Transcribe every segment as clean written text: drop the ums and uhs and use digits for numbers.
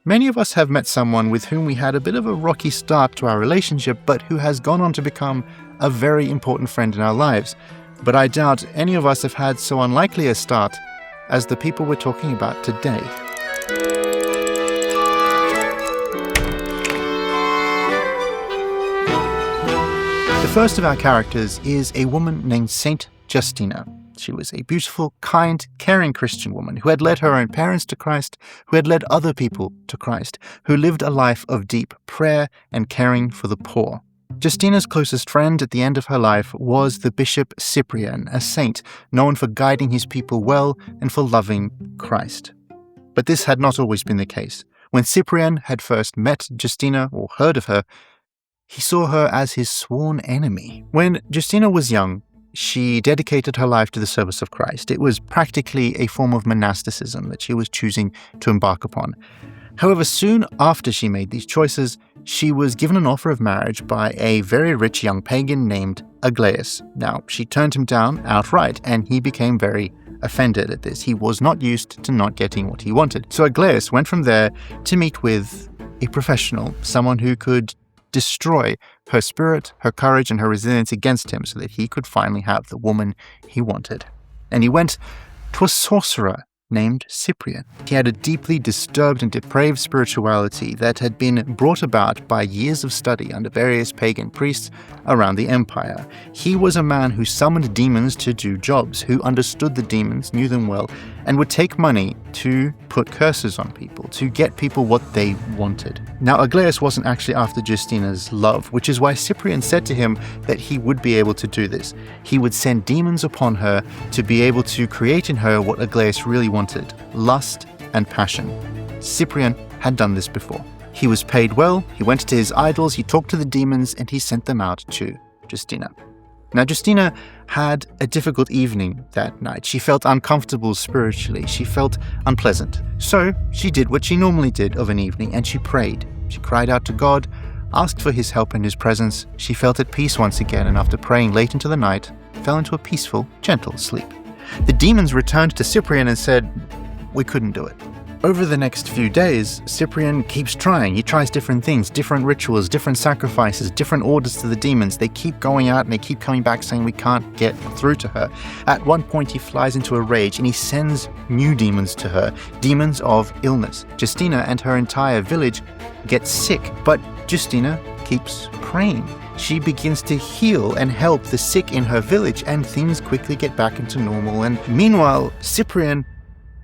Many of us have met someone with whom we had a bit of a rocky start to our relationship, but who has gone on to become a very important friend in our lives. But I doubt any of us have had so unlikely a start as the people we're talking about today. The first of our characters is a woman named Saint Justina. She was a beautiful, kind, caring Christian woman who had led her own parents to Christ, who had led other people to Christ, who lived a life of deep prayer and caring for the poor. Justina's closest friend at the end of her life was the Bishop Cyprian, a saint known for guiding his people well and for loving Christ. But this had not always been the case. When Cyprian had first met Justina or heard of her, he saw her as his sworn enemy. When Justina was young, she dedicated her life to the service of Christ. It was practically a form of monasticism that she was choosing to embark upon. However, soon after she made these choices, she was given an offer of marriage by a very rich young pagan named Aglaeus. Now, she turned him down outright, and he became very offended at this. He was not used to not getting what he wanted. So Aglaeus went from there to meet with a professional, someone who could destroy her spirit, her courage, and her resilience against him so that he could finally have the woman he wanted. And he went to a sorcerer named Cyprian. He had a deeply disturbed and depraved spirituality that had been brought about by years of study under various pagan priests around the empire. He was a man who summoned demons to do jobs, who understood the demons, knew them well, and would take money to put curses on people, to get people what they wanted. Now, Aglaeus wasn't actually after Justina's love, which is why Cyprian said to him that he would be able to do this. He would send demons upon her to be able to create in her what Aglaeus really wanted, lust and passion. Cyprian had done this before. He was paid well, he went to his idols, he talked to the demons, and he sent them out to Justina. Now, Justina had a difficult evening that night. She felt uncomfortable spiritually. She felt unpleasant. So she did what she normally did of an evening, and she prayed. She cried out to God, asked for his help and his presence. She felt at peace once again, and after praying late into the night, fell into a peaceful, gentle sleep. The demons returned to Cyprian and said, "We couldn't do it." Over the next few days, Cyprian keeps trying. He tries different things, different rituals, different sacrifices, different orders to the demons. They keep going out and they keep coming back saying we can't get through to her. At one point, he flies into a rage and he sends new demons to her, demons of illness. Justina and her entire village get sick, but Justina keeps praying. She begins to heal and help the sick in her village, and things quickly get back into normal. And meanwhile, Cyprian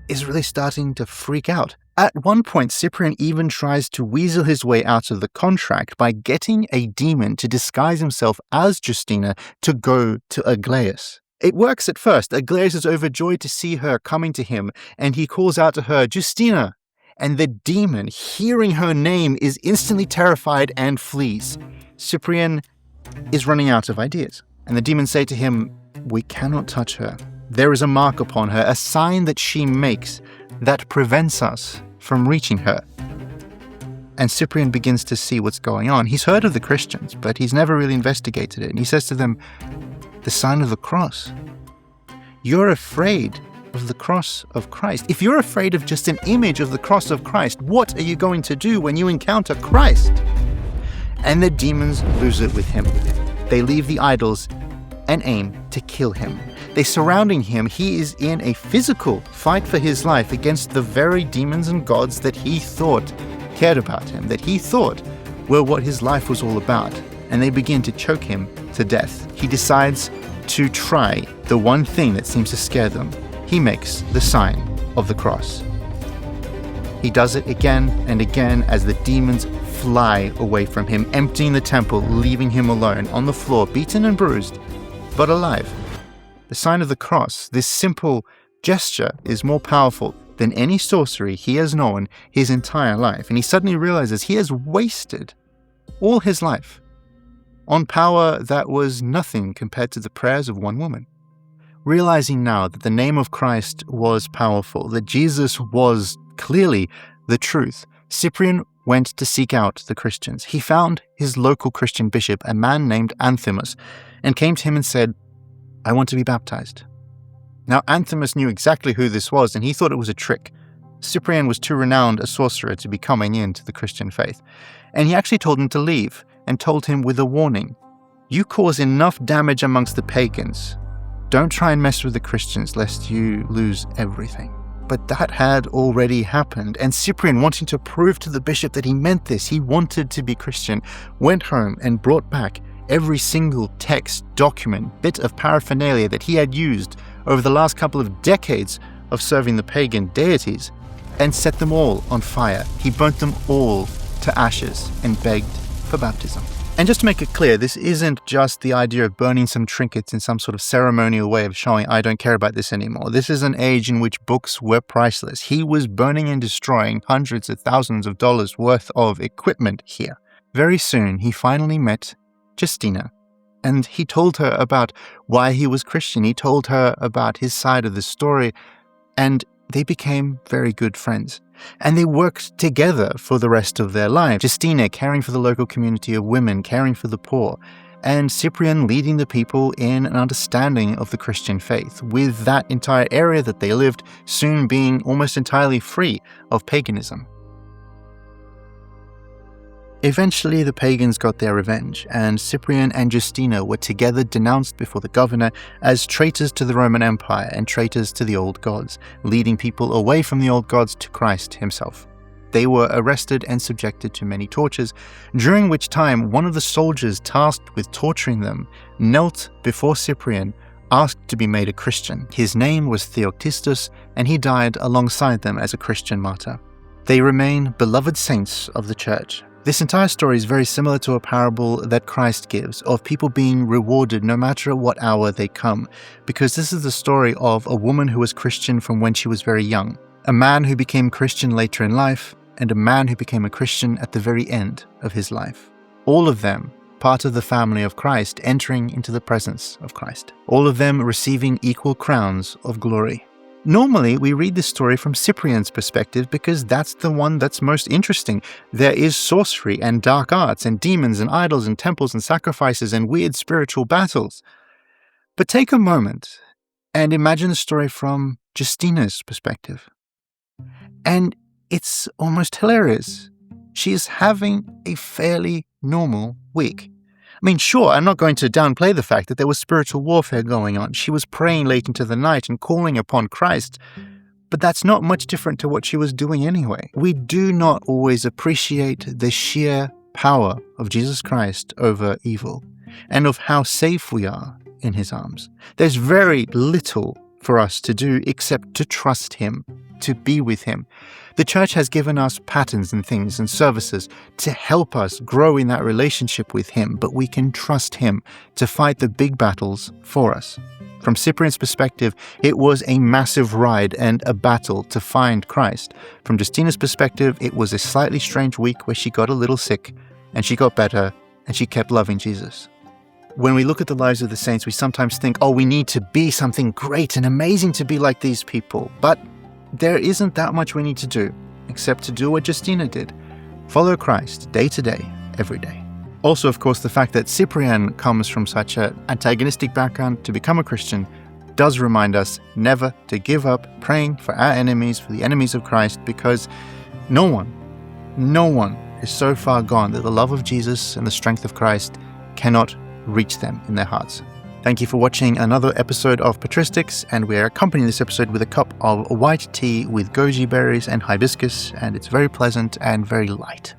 is really starting to freak out. At one point, Cyprian even tries to weasel his way out of the contract by getting a demon to disguise himself as Justina to go to Aglaeus. It works at first. Aglaeus is overjoyed to see her coming to him, and he calls out to her, "Justina!" And the demon, hearing her name, is instantly terrified and flees. Cyprian is running out of ideas, and the demons say to him, "We cannot touch her. There is a mark upon her, a sign that she makes that prevents us from reaching her." And Cyprian begins to see what's going on. He's heard of the Christians, but he's never really investigated it. And he says to them, "The sign of the cross. You're afraid of the cross of Christ. If you're afraid of just an image of the cross of Christ, what are you going to do when you encounter Christ?" And the demons lose it with him. They leave the idols and aim to kill him. They're surrounding him. He is in a physical fight for his life against the very demons and gods that he thought cared about him, that he thought were what his life was all about. And they begin to choke him to death. He decides to try the one thing that seems to scare them. He makes the sign of the cross. He does it again and again as the demons fly away from him, emptying the temple, leaving him alone on the floor, beaten and bruised, but alive. The sign of the cross, this simple gesture, is more powerful than any sorcery he has known his entire life. And he suddenly realizes he has wasted all his life on power that was nothing compared to the prayers of one woman. Realizing now that the name of Christ was powerful, that Jesus was clearly the truth, Cyprian went to seek out the Christians. He found his local Christian bishop, a man named Anthimus, and came to him and said, "I want to be baptized." Now, Anthimus knew exactly who this was, and he thought it was a trick. Cyprian was too renowned a sorcerer to be coming into the Christian faith, and he actually told him to leave, and told him with a warning: "You cause enough damage amongst the pagans. Don't try and mess with the Christians lest you lose everything." But that had already happened, and Cyprian, wanting to prove to the bishop that he meant this, he wanted to be Christian, went home and brought back every single text, document, bit of paraphernalia that he had used over the last couple of decades of serving the pagan deities, and set them all on fire. He burnt them all to ashes and begged for baptism. And just to make it clear, this isn't just the idea of burning some trinkets in some sort of ceremonial way of showing I don't care about this anymore. This is an age in which books were priceless. He was burning and destroying hundreds of thousands of dollars worth of equipment here. Very soon, he finally met Justina, and he told her about why he was Christian. He told her about his side of the story, and they became very good friends. And they worked together for the rest of their lives. Justina caring for the local community of women, caring for the poor, and Cyprian leading the people in an understanding of the Christian faith, with that entire area that they lived soon being almost entirely free of paganism. Eventually, the pagans got their revenge, and Cyprian and Justina were together denounced before the governor as traitors to the Roman Empire and traitors to the old gods, leading people away from the old gods to Christ himself. They were arrested and subjected to many tortures, during which time one of the soldiers tasked with torturing them knelt before Cyprian, asked to be made a Christian. His name was Patristix, and he died alongside them as a Christian martyr. They remain beloved saints of the church. This entire story is very similar to a parable that Christ gives of people being rewarded no matter at what hour they come, because this is the story of a woman who was Christian from when she was very young, a man who became Christian later in life, and a man who became a Christian at the very end of his life. All of them part of the family of Christ, entering into the presence of Christ. All of them receiving equal crowns of glory. Normally, we read this story from Cyprian's perspective because that's the one that's most interesting. There is sorcery and dark arts and demons and idols and temples and sacrifices and weird spiritual battles. But take a moment and imagine the story from Justina's perspective. And it's almost hilarious. She is having a fairly normal week. I mean, sure, I'm not going to downplay the fact that there was spiritual warfare going on. She was praying late into the night and calling upon Christ, but that's not much different to what she was doing anyway. We do not always appreciate the sheer power of Jesus Christ over evil and of how safe we are in his arms. There's very little for us to do except to trust him, to be with him. The church has given us patterns and things and services to help us grow in that relationship with him, but we can trust him to fight the big battles for us. From Cyprian's perspective, it was a massive ride and a battle to find Christ. From Justina's perspective, it was a slightly strange week where she got a little sick, and she got better, and she kept loving Jesus. When we look at the lives of the saints, we sometimes think, oh, we need to be something great and amazing to be like these people. But there isn't that much we need to do, except to do what Justina did. Follow Christ day to day, every day. Also, of course, the fact that Cyprian comes from such an antagonistic background to become a Christian does remind us never to give up praying for our enemies, for the enemies of Christ, because no one is so far gone that the love of Jesus and the strength of Christ cannot reach them in their hearts. Thank you for watching another episode of Patristix, and we are accompanying this episode with a cup of white tea with goji berries and hibiscus, and it's very pleasant and very light.